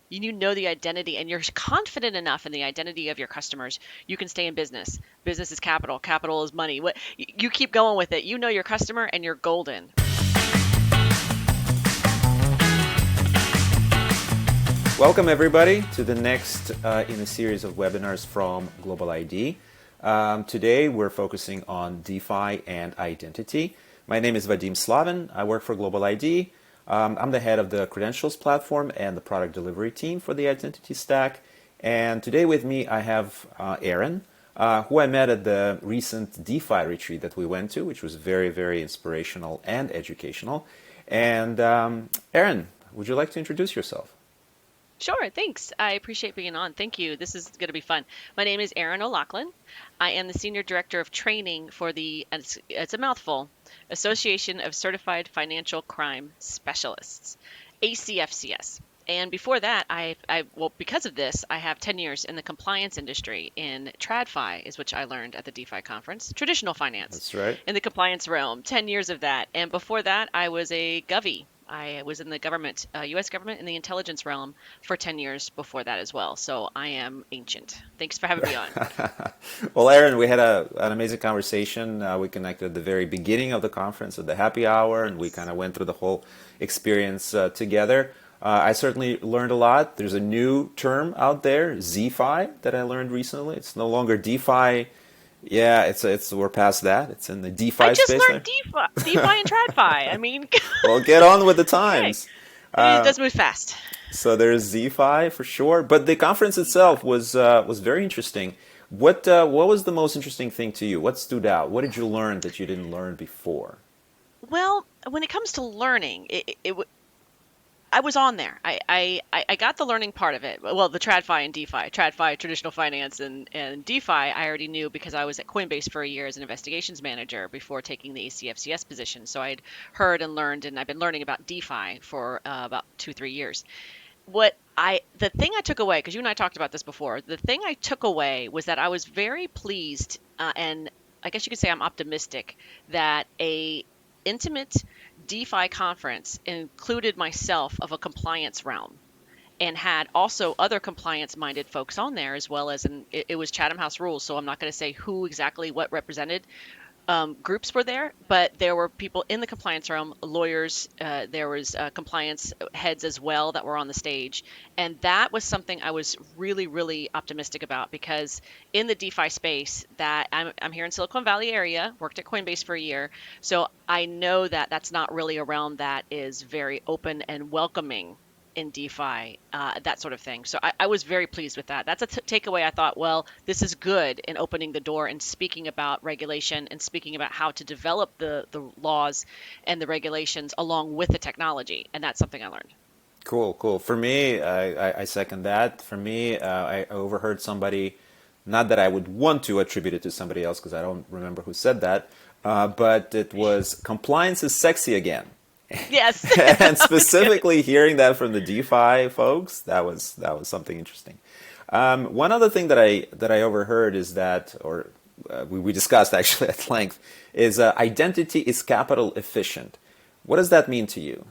You know the identity and you're confident enough in the identity of your customers, you can stay in business. Business is capital, capital is money. What you keep going with it. You know your customer and you're golden. Welcome, everybody, to the next in a series of webinars from GlobaliD. Today, we're focusing on DeFi and identity. My name is Vadim Slavin. I work for GlobaliD. I'm the head of the credentials platform and the product delivery team for the identity stack. And today with me, I have Erin, who I met at the recent DeFi retreat that we went to, which was very, very inspirational and educational. And Erin, would you like to introduce yourself? Sure, thanks. I appreciate being on. Thank you. This is going to be fun. My name is Erin O'Loughlin. I am the Senior Director of Training for and it's a mouthful, Association of Certified Financial Crime Specialists, ACFCS. And before that, well, because of this, I have 10 years in the compliance industry in TradFi, is which I learned at the DeFi conference, traditional finance That's right. in the compliance realm, 10 years of that. And before that, I was a Govy. I was in the government, U.S. government in the intelligence realm for 10 years before that as well. So I am ancient. Thanks for having me on. Well, Erin, we had an amazing conversation. We connected at the very beginning of the conference at the happy hour, and we kind of went through the whole experience together. I certainly learned a lot. There's a new term out there, ZFi, that I learned recently. It's no longer DeFi. Yeah, it's we're past that. It's in the I DeFi just space now. learned DeFi and TradFi. I mean, Well, get on with the okay. times. It does move fast. So there's ZFi for sure, but the conference itself was very interesting. What was the most interesting thing to you? What stood out? What did you learn that you didn't learn before? Well, when it comes to learning, I was on there. I got the learning part of it. Well, the TradFi and DeFi, TradFi, traditional finance, and DeFi, I already knew because I was at Coinbase for a year as an investigations manager before taking the ACFCS position. So I'd heard and learned, and I've been learning about DeFi for about 2, 3 years. The thing I took away, because you and I talked about this before, the thing I took away was that I was very pleased, and I guess you could say I'm optimistic that a intimate DeFi conference included myself of a compliance realm and had also other compliance minded folks on there as well as it was Chatham House rules. So I'm not going to say who exactly what represented groups were there, but there were people in the compliance realm, lawyers, there was compliance heads as well that were on the stage. And that was something I was really, really optimistic about because in the DeFi space that I'm here in Silicon Valley area, worked at Coinbase for a year. So I know that that's not really a realm that is very open and welcoming in DeFi, that sort of thing. So I was very pleased with that. That's a takeaway. I thought, well, this is good in opening the door and speaking about regulation and speaking about how to develop the laws and the regulations along with the technology. And that's something I learned. Cool, cool. For me, I second that. For me, I overheard somebody, not that I would want to attribute it to somebody else because I don't remember who said that, but it was compliance is sexy again. Yes. And Good. specifically hearing that from the DeFi folks, that was something interesting. One other thing that I overheard is that, or we discussed actually at length, is identity is capital efficient. What does that mean to you?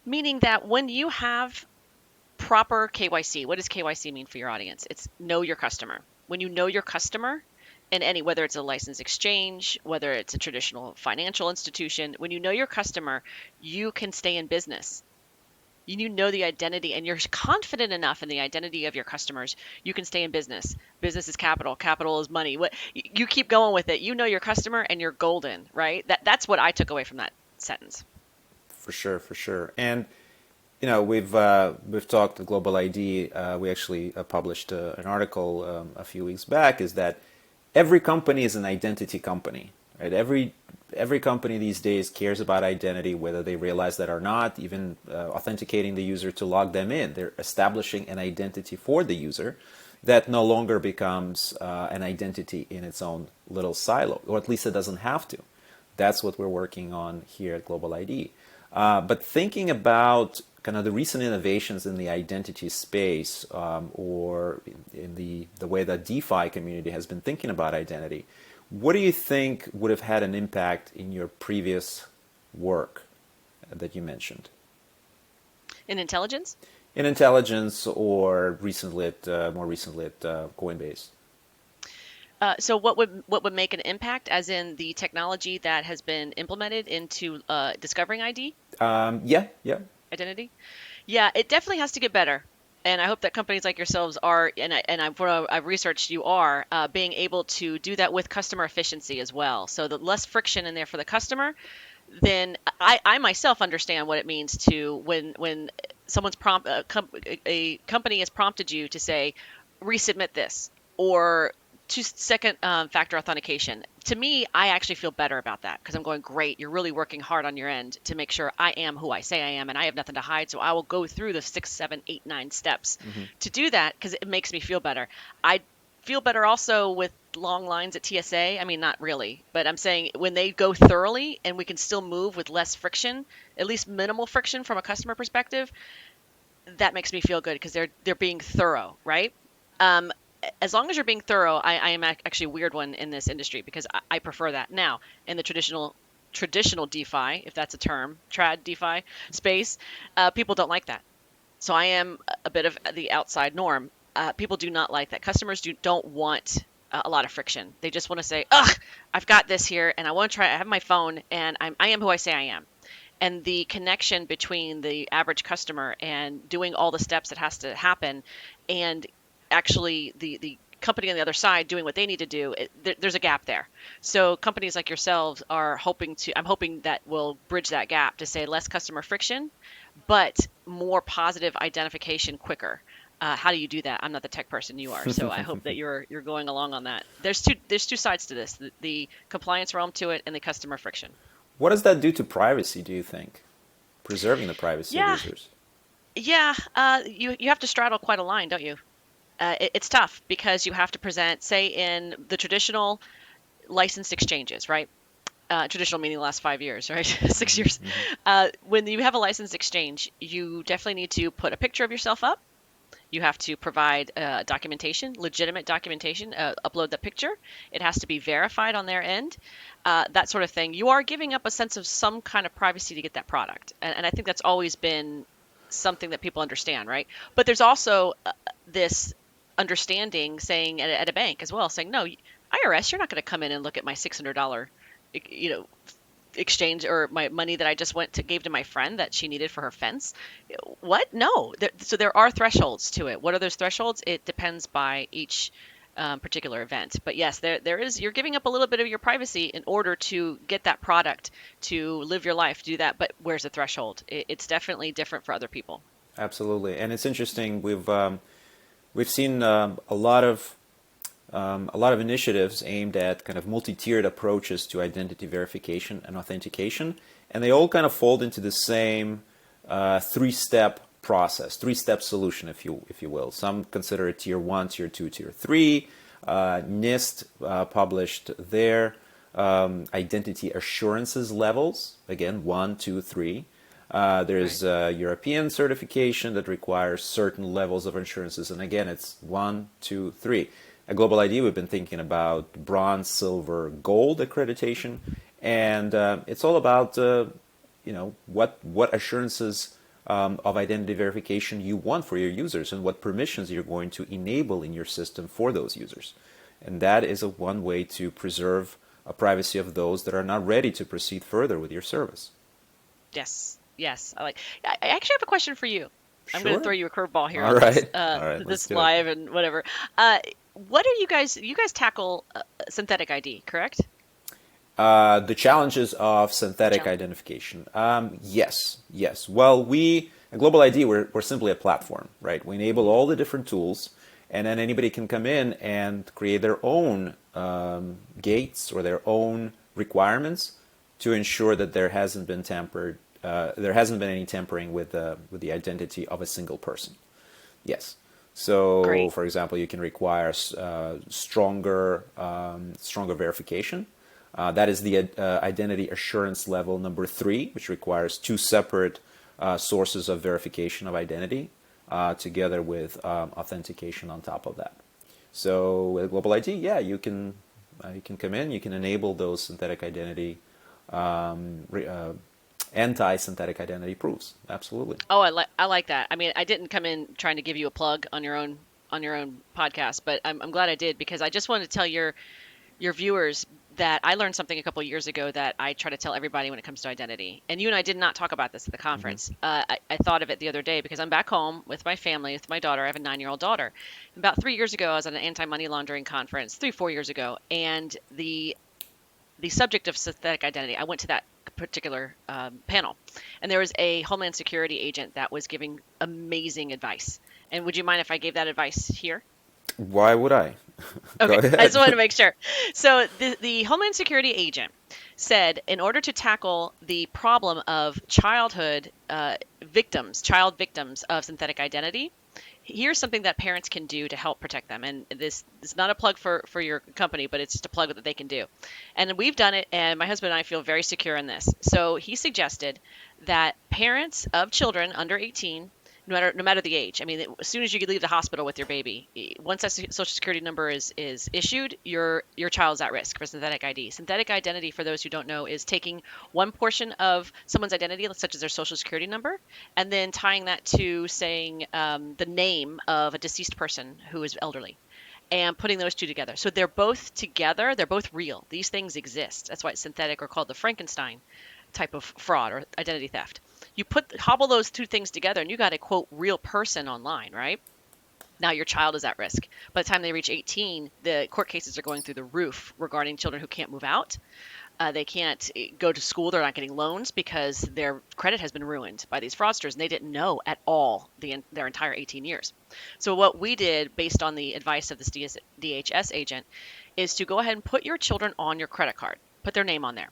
Meaning that when you have proper KYC, what does KYC mean for your audience? It's know your customer. When you know your customer, in any whether it's a license exchange, whether it's a traditional financial institution, when you know your customer, you can stay in business. You know the identity and you're confident enough in the identity of your customers, you can stay in business. Business is capital, capital is money. What you keep going with it. You know your customer and you're golden, right? That's what I took away from that sentence. For sure, for sure. And we've talked at Global ID. We actually published an article a few weeks back. Is that every company is an identity company, right? Every company these days cares about identity, whether they realize that or not. Even authenticating the user to log them in, they're establishing an identity for the user that no longer becomes an identity in its own little silo, or at least it doesn't have to. That's what we're working on here at Global ID. But thinking about kind of the recent innovations in the identity space, or in the way that DeFi community has been thinking about identity, what do you think would have had an impact in your previous work that you mentioned? In intelligence? in intelligence or more recently at Coinbase. So what would make an impact, as in the technology that has been implemented into discovering ID Yeah, yeah. identity? Yeah, it definitely has to get better. And I hope that companies like yourselves are, from what I've researched, you are being able to do that with customer efficiency as well. So the less friction in there for the customer, then I myself understand what it means to when someone's a company has prompted you to say resubmit this or two-second factor authentication. To me, I actually feel better about that because I'm going, great, you're really working hard on your end to make sure I am who I say I am and I have nothing to hide. So I will go through the 6, 7, 8, 9 steps Hmm. to do that because it makes me feel better. I feel better also with long lines at TSA. I mean, not really, but I'm saying when they go thoroughly and we can still move with less friction, at least minimal friction from a customer perspective, that makes me feel good because they're being thorough, right? Um, as long as you're being thorough, I am actually a weird one in this industry because I prefer that. Now, in the traditional DeFi, if that's a term, trad DeFi space, people don't like that. So I am a bit of the outside norm. People do not like that. Customers don't want a lot of friction. They just want to say, "Ugh, I've got this here, and I want to try. I have my phone, and I am who I say I am." And the connection between the average customer and doing all the steps that has to happen, and actually the company on the other side doing what they need to do, there's a gap there. So companies like yourselves are hoping to. I'm hoping that will bridge that gap to say less customer friction but more positive identification quicker. How do you do that? I'm not the tech person, you are, so I hope that you're going along on that. There's two sides to this: the compliance realm to it and the customer friction. What does that do to privacy, do you think? Preserving the privacy of Yeah, users. yeah. You have to straddle quite a line, don't you? It's tough because you have to present, say, in the traditional licensed exchanges, right? Traditional meaning the last 5 years, right? 6 years. Hmm. When you have a licensed exchange, you definitely need to put a picture of yourself up. You have to provide documentation, legitimate documentation, upload the picture. It has to be verified on their end, that sort of thing. You are giving up a sense of some kind of privacy to get that product. And I think that's always been something that people understand, right? But there's also this understanding saying at a bank as well, saying, no, IRS, you're not going to come in and look at my $600 you know exchange or my money that I just went to gave to my friend that she needed for her fence. What? No. So there are thresholds to it. What are those thresholds? It depends by each particular event. But yes, there is. You're giving up a little bit of your privacy in order to get that product, to live your life, do that. But where's the threshold? It's definitely different for other people. Absolutely, and it's interesting. We've seen a lot of initiatives aimed at kind of multi-tiered approaches to identity verification and authentication, and they all kind of fold into the same three-step process, three-step solution, if you will. Some consider it tier one, tier two, tier three. NIST published their identity assurances levels, again, one, two, three. Right. There's European certification that requires certain levels of assurances, and again, it's one, two, three. At GlobaliD, we've been thinking about bronze, silver, gold accreditation, and it's all about what assurances of identity verification you want for your users and what permissions you're going to enable in your system for those users. And that is one way to preserve a privacy of those that are not ready to proceed further with your service. Yes. Yes. I actually have a question for you. I'm going to throw Sure. you a curveball here All on this, right. All right. Let's this do it. live and whatever. Uh, what are you guys? You guys tackle synthetic ID, correct? The challenges of The synthetic challenge. identification. Yes, yes. Well, we at GlobaliD, we're simply a platform, right? We enable all the different tools, and then anybody can come in and create their own gates or their own requirements to ensure that there hasn't been any tampering with the identity of a single person. Yes. So, Great. for example, you can require stronger verification. That is the identity assurance level number 3, which requires two separate sources of verification of identity together with authentication on top of that. So with GlobaliD, yeah, you can come in, you can enable those synthetic identity um, anti-synthetic identity proofs. Absolutely. Oh, I like that. I mean, I didn't come in trying to give you a plug on your own podcast, but I'm glad I did because I just wanted to tell your viewers that I learned something a couple of years ago that I try to tell everybody when it comes to identity. And you and I did not talk about this at the Mm-hmm. conference. I thought of it the other day because I'm back home with my family, with my daughter. I have a 9-year-old daughter. About 3 years ago, I was at an anti-money laundering conference, 4 years ago, and the subject of synthetic identity. I went to that particular panel, and there was a Homeland Security agent that was giving amazing advice. And would you mind if I gave that advice here? Why would I? Go Okay, I just wanted ahead. to make sure. So the Homeland Security agent said, in order to tackle the problem of child victims of synthetic identity, here's something that parents can do to help protect them. And this is not a plug for your company, but it's just a plug that they can do. And we've done it, and my husband and I feel very secure in this. So he suggested that parents of children under 18, no matter the age. I mean, as soon as you leave the hospital with your baby, once that social security number is issued, your child's at risk for synthetic ID. Synthetic identity, for those who don't know, is taking one portion of someone's identity, such as their social security number, and then tying that to saying the name of a deceased person who is elderly, and putting those two together. So they're both together. They're both real. These things exist. That's why it's synthetic, or called the Frankenstein type of fraud or identity theft. You hobble those two things together and you got a quote real person online, right? Now your child is at risk. By the time they reach 18, the court cases are going through the roof regarding children who can't move out. They can't go to school. They're not getting loans because their credit has been ruined by these fraudsters, and they didn't know at all their entire 18 years. So what we did, based on the advice of this DHS agent, is to go ahead and put your children on your credit card. Put their name on there.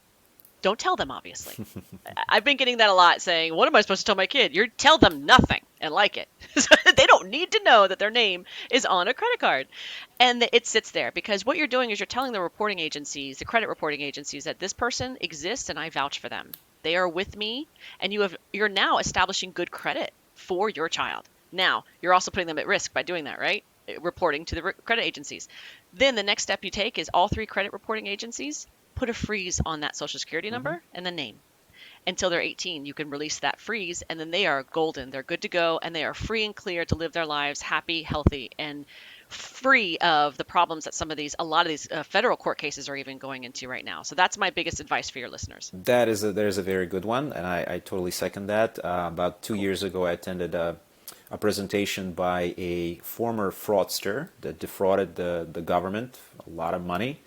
Don't tell them, obviously. I've been getting that a lot, saying, what am I supposed to tell my kid? You tell them nothing and like it. They don't need to know that their name is on a credit card. And it sits there because what you're doing is you're telling the reporting agencies, the credit reporting agencies, that this person exists and I vouch for them. They are with me, and you're now establishing good credit for your child. Now, you're also putting them at risk by doing that, right? Reporting to the credit agencies. Then the next step you take is all three credit reporting agencies put a freeze on that social security Mm-hmm. number and the name until they're 18. You can release that freeze, and then they are golden. They're good to go, and they are free and clear to live their lives happy, healthy, and free of the problems that a lot of these federal court cases are even going into right now. So that's my biggest advice for your listeners. There's a very good one, and I totally second that. About two Cool. years ago, I attended a presentation by a former fraudster that defrauded the government a lot of money.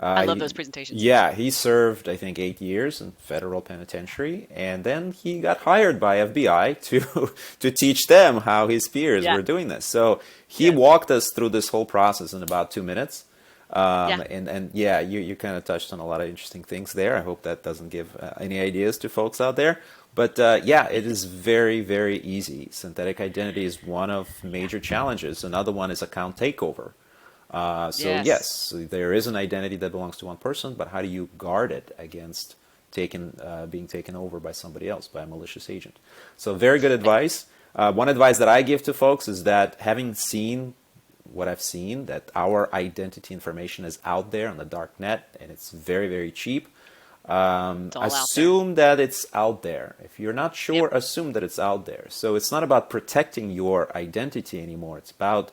I love He, those presentations. yeah, he served, I think, 8 years in federal penitentiary, and then he got hired by FBI to to teach them how his peers Yeah. were doing this. So he Yeah. walked us through this whole process in about 2 minutes. Yeah. And yeah, you kind of touched on a lot of interesting things there. I hope that doesn't give any ideas to folks out there. But yeah, it is very, very easy. Synthetic identity is one of major challenges. Another one is account takeover. So Yes. yes, there is an identity that belongs to one person, but how do you guard it against being taken over by somebody else, by a malicious agent? So very good advice. One advice that I give to folks is that, having seen what I've seen, that our identity information is out there on the dark net, and it's very, very cheap. It's all out there. Assume that it's out there. If you're not Yep. sure, assume that it's out there. So it's not about protecting your identity anymore. It's about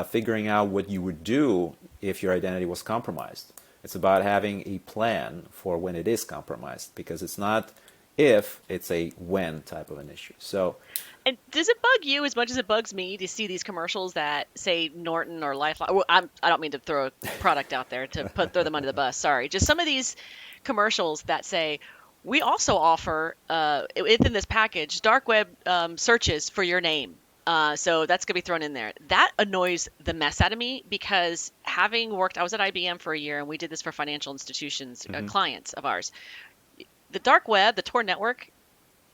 figuring out what you would do if your identity was compromised. It's about having a plan for when it is compromised, because it's not if, it's a when type of an issue. So And does it bug you as much as it bugs me to see these commercials that say Norton or Lifeline? Well, I don't mean to throw a product out there to throw them under the bus. Sorry, just some of these commercials that say we also offer within this package dark web searches for your name. So that's gonna be thrown in there. That annoys the mess out of me because having worked, I was at IBM for a year and we did this for financial institutions, mhm. clients of ours. The dark web, the Tor network,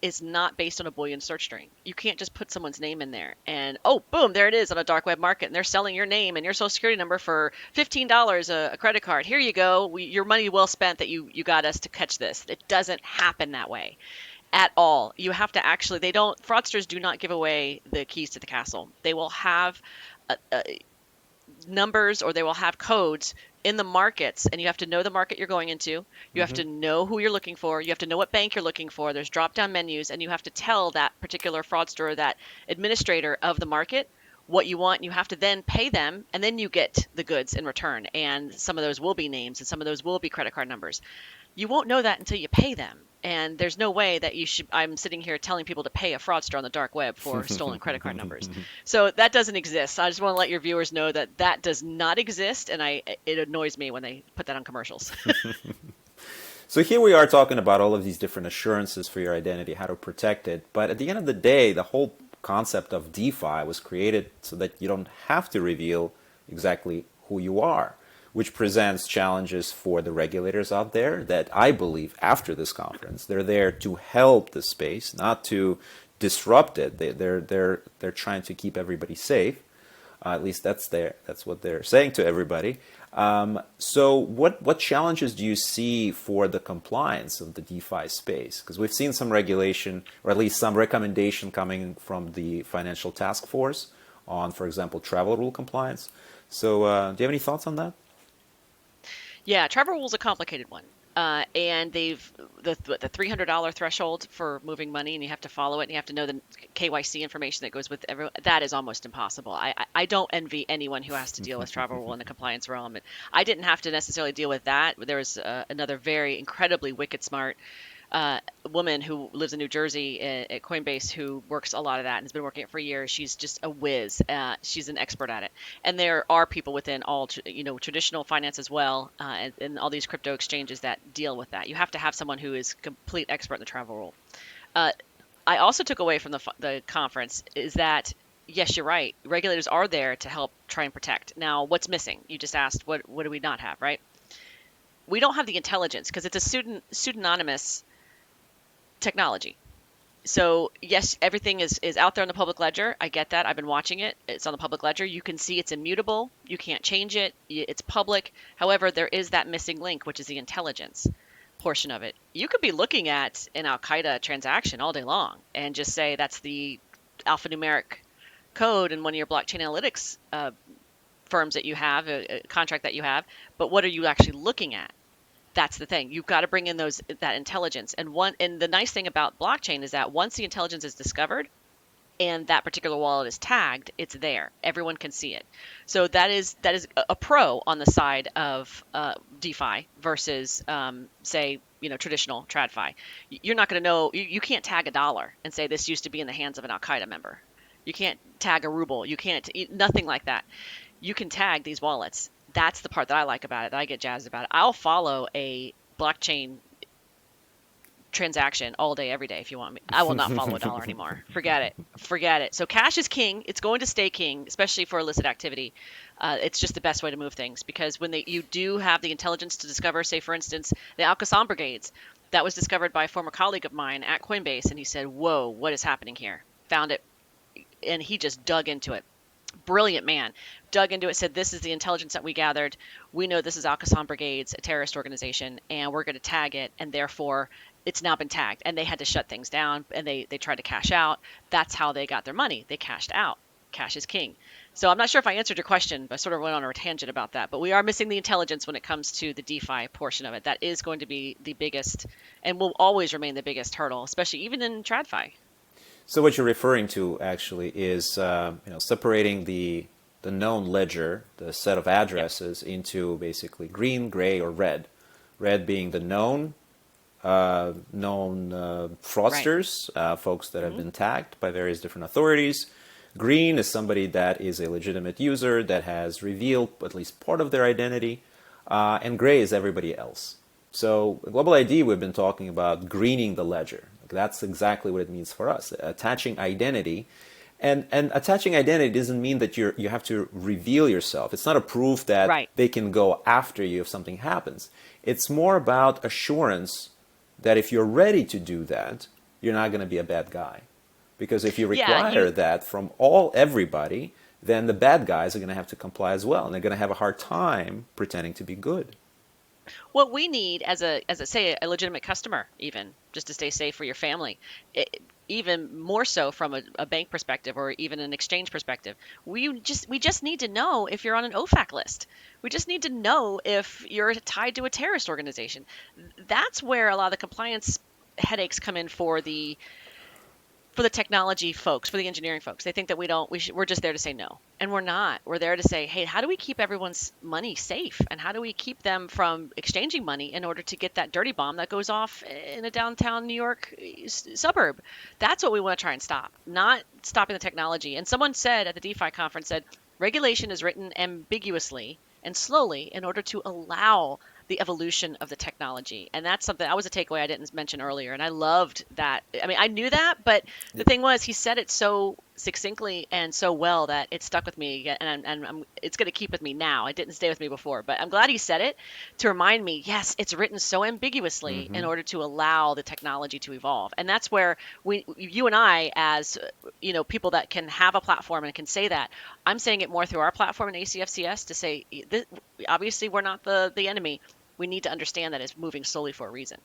is not based on a Boolean search string. You can't just put someone's name in there and, oh, boom, there it is on a dark web market, and they're selling your name and your social security number for $15 a credit card. Here you go. Your money well spent that you got us to catch this. It doesn't happen that way at all. You have to actually, fraudsters do not give away the keys to the castle. They will have numbers, or they will have codes in the markets, and you have to know the market you're going into. You have Hmm. to know who you're looking for. You have to know what bank you're looking for. There's drop down menus, and you have to tell that particular fraudster or that administrator of the market what you want. You have to then pay them, and then you get the goods in return. And some of those will be names, and some of those will be credit card numbers. You won't know that until you pay them. And there's no way that you should. I'm sitting here telling people to pay a fraudster on the dark web for stolen credit card numbers. So that doesn't exist. I just want to let your viewers know that that does not exist, and it annoys me when they put that on commercials. So here we are talking about all of these different assurances for your identity, how to protect it. But at the end of the day, the whole concept of DeFi was created so that you don't have to reveal exactly who you are, which presents challenges for the regulators out there that I believe after this conference, they're there to help the space, not to disrupt it. They're trying to keep everybody safe. At least that's what they're saying to everybody. So what challenges do you see for the compliance of the DeFi space? Because we've seen some regulation, or at least some recommendation coming from the Financial Task Force on, for example, travel rule compliance. So do you have any thoughts on that? Yeah, travel rule is a complicated one. And they've the $300 threshold for moving money, and you have to follow it, and you have to know the KYC information that goes with everyone. That is almost impossible. I don't envy anyone who has to deal with travel rule in the compliance realm. I didn't have to necessarily deal with that. There was another very incredibly wicked smart woman who lives in New Jersey at Coinbase who works a lot of that and has been working it for years. She's just a whiz. She's an expert at it. And there are people within all, traditional finance as well, and all these crypto exchanges that deal with that. You have to have someone who is complete expert in the travel rule. Uh, I also took away from the conference is that yes, you're right. Regulators are there to help try and protect. Now, what's missing? You just asked what do we not have, right? We don't have the intelligence because it's a pseudonymous technology. So yes, everything is out there in the public ledger. I get that. I've been watching it. It's on the public ledger. You can see it's immutable. You can't change it. It's public. However, there is that missing link, which is the intelligence portion of it. You could be looking at an Al Qaeda transaction all day long and just say that's the alphanumeric code in one of your blockchain analytics firms that you have, a contract that you have. But what are you actually looking at? That's the thing. You've got to bring in that intelligence. And the nice thing about blockchain is that once the intelligence is discovered and that particular wallet is tagged, it's there. Everyone can see it. So that is a pro on the side of DeFi versus say traditional TradFi. You're not going to know. You can't tag a dollar and say this used to be in the hands of an Al Qaeda member. You can't tag a ruble. You can't nothing like that. You can tag these wallets. That's the part that I like about it, that I get jazzed about it. I'll follow a blockchain transaction all day, every day if you want me. I will not follow a dollar anymore. Forget it. Forget it. So cash is king. It's going to stay king, especially for illicit activity. It's just the best way to move things because when you do have the intelligence to discover, say, for instance, the Al-Qassam brigades, that was discovered by a former colleague of mine at Coinbase, and he said, whoa, what is happening here? Found it, and he just dug into it. Brilliant man, dug into it, said this is the intelligence that we gathered. We know this is Al-Qassam Brigades, a terrorist organization, and we're going to tag it, and therefore it's now been tagged. And they had to shut things down, and they tried to cash out. That's how they got their money. They cashed out. Cash is king. So I'm not sure if I answered your question, but I sort of went on a tangent about that. But we are missing the intelligence when it comes to the DeFi portion of it. That is going to be the biggest and will always remain the biggest hurdle, especially even in TradFi. So what you're referring to actually is separating the known ledger, the set of Yep. addresses, into basically green, gray, or red. Red being the known Right. fraudsters, folks that have Hmm. been tagged by various different authorities. Green is somebody that is a legitimate user that has revealed at least part of their identity, and gray is everybody else. So GlobaliD, we've been talking about greening the ledger. That's exactly what it means for us, attaching identity. And attaching identity doesn't mean that you have to reveal yourself. It's not a proof that Right. they can go after you if something happens. It's more about assurance that if you're ready to do that, you're not going to be a bad guy. Because if you Yeah. require that from everybody, then the bad guys are going to have to comply as well, and they're going to have a hard time pretending to be good. What we need as a say a legitimate customer, even just to stay safe for your family, even more so from a bank perspective or even an exchange perspective. We just need to know if you're on an OFAC list. We just need to know if you're tied to a terrorist organization. That's where a lot of the compliance headaches come in for the technology folks, for the engineering folks. They think that we're just there to say no. And we're not. We're there to say, hey, how do we keep everyone's money safe? And how do we keep them from exchanging money in order to get that dirty bomb that goes off in a downtown New York suburb? That's what we want to try and stop, not stopping the technology. And someone said at the DeFi conference, said, regulation is written ambiguously and slowly in order to allow the evolution of the technology. And that's something that was a takeaway I didn't mention earlier. And I loved that. I mean, I knew that, but the thing was, he said it so succinctly and so well that it stuck with me. And it's going to keep with me now. It didn't stay with me before, but I'm glad he said it to remind me, yes, it's written so ambiguously in order to allow the technology to evolve. And that's where you and I, as people that can have a platform and can say that, I'm saying it more through our platform in ACFCS to say, obviously, we're not the enemy. We need to understand that it's moving slowly for a reason.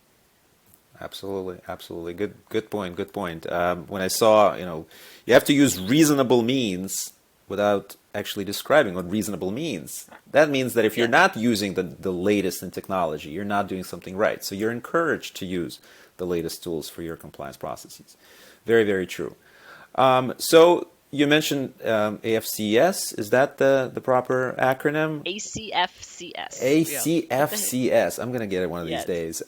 Absolutely, absolutely. Good point. Good point. When I saw, you have to use reasonable means without actually describing what reasonable means. That means that if you're not using the latest in technology, you're not doing something right. So you're encouraged to use the latest tools for your compliance processes. Very, very true. So you mentioned AFCS. Is that the proper acronym? ACFCS. ACFCS. I'm going to get it one of these Yes. days.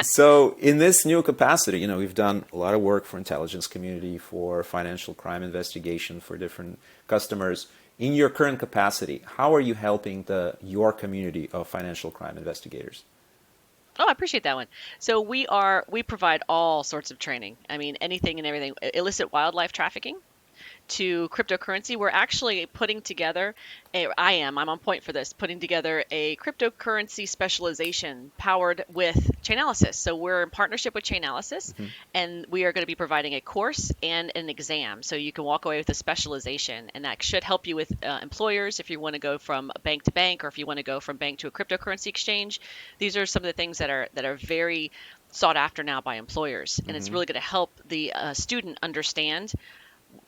So in this new capacity, we've done a lot of work for intelligence community, for financial crime investigation, for different customers. In your current capacity, how are you helping your community of financial crime investigators? Oh, I appreciate that one. So we provide all sorts of training. I mean, anything and everything. Illicit wildlife trafficking to cryptocurrency. We're actually putting together I'm on point for this, putting together a cryptocurrency specialization powered with Chainalysis. So we're in partnership with Chainalysis, and we are going to be providing a course and an exam. So you can walk away with a specialization, and that should help you with employers if you want to go from bank to bank, or if you want to go from bank to a cryptocurrency exchange. These are some of the things that are very sought after now by employers, and it's really going to help the student understand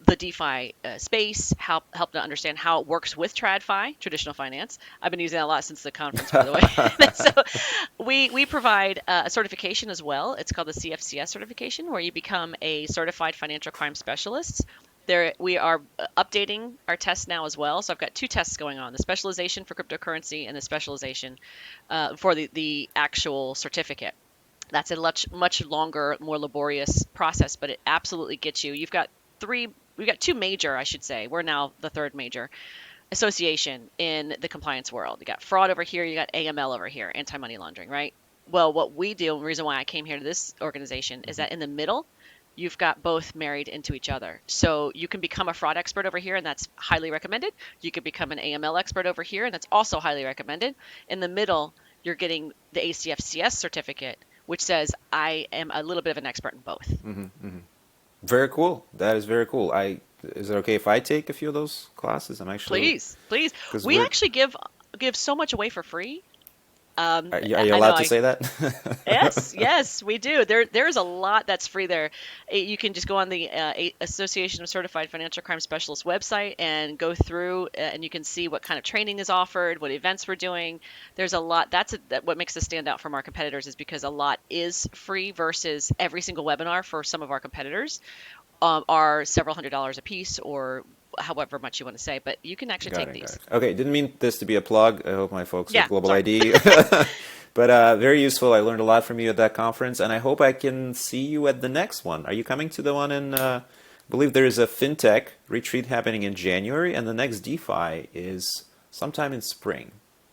the DeFi space, help to understand how it works with TradFi, traditional finance. I've been using that a lot since the conference, by the way. So we provide a certification as well. It's called the CFCS certification, where you become a certified financial crime specialist. We are updating our tests now as well. So I've got two tests going on: the specialization for cryptocurrency and the specialization for the actual certificate. That's a much longer, more laborious process, but it absolutely gets you. We've got two major, I should say. We're now the third major association in the compliance world. You got fraud over here, you got AML over here, anti-money laundering, right? Well, what we do, and the reason why I came here to this organization, is that in the middle, you've got both married into each other. So you can become a fraud expert over here, and that's highly recommended. You could become an AML expert over here, and that's also highly recommended. In the middle, you're getting the ACFCS certificate, which says I am a little bit of an expert in both. Very cool. That is very cool. Is it okay if I take a few of those classes? I'm actually Please. We actually give so much away for free. Are you allowed to say that? Yes, we do. There's a lot that's free there. You can just go on the Association of Certified Financial Crime Specialists website and go through, and you can see what kind of training is offered, what events we're doing. There's a lot. That's what makes us stand out from our competitors, is because a lot is free versus every single webinar for some of our competitors are several $100s a piece, or however much you want to say, but you can actually take these. Okay, didn't mean this to be a plug. I hope my folks at GlobaliD. But very useful. I learned a lot from you at that conference, and I hope I can see you at the next one. Are you coming to the one in, I believe there is a FinTech retreat happening in January, and the next DeFi is sometime in spring.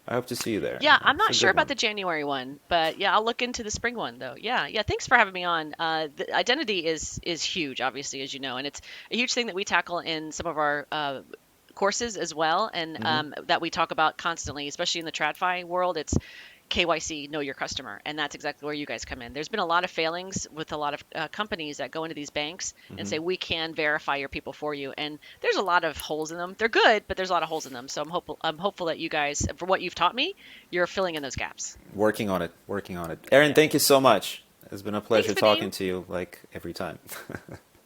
I hope to see you there. Yeah, I'm not sure about the January one, but yeah, I'll look into the spring one though. Yeah. Thanks for having me on. The identity is huge, obviously, as you know, and it's a huge thing that we tackle in some of our courses as well, and that we talk about constantly, especially in the TradFi world. It's KYC, know your customer, and that's exactly where you guys come in. There's been a lot of failings with a lot of companies that go into these banks and say, we can verify your people for you, and there's a lot of holes in them. They're good, but there's a lot of holes in them. So I'm hopeful that you guys, for what you've taught me, you're filling in those gaps. Working on it. Erin, thank you so much. It's been a pleasure talking to you, like every time.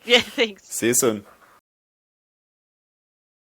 Yeah, thanks. See you soon.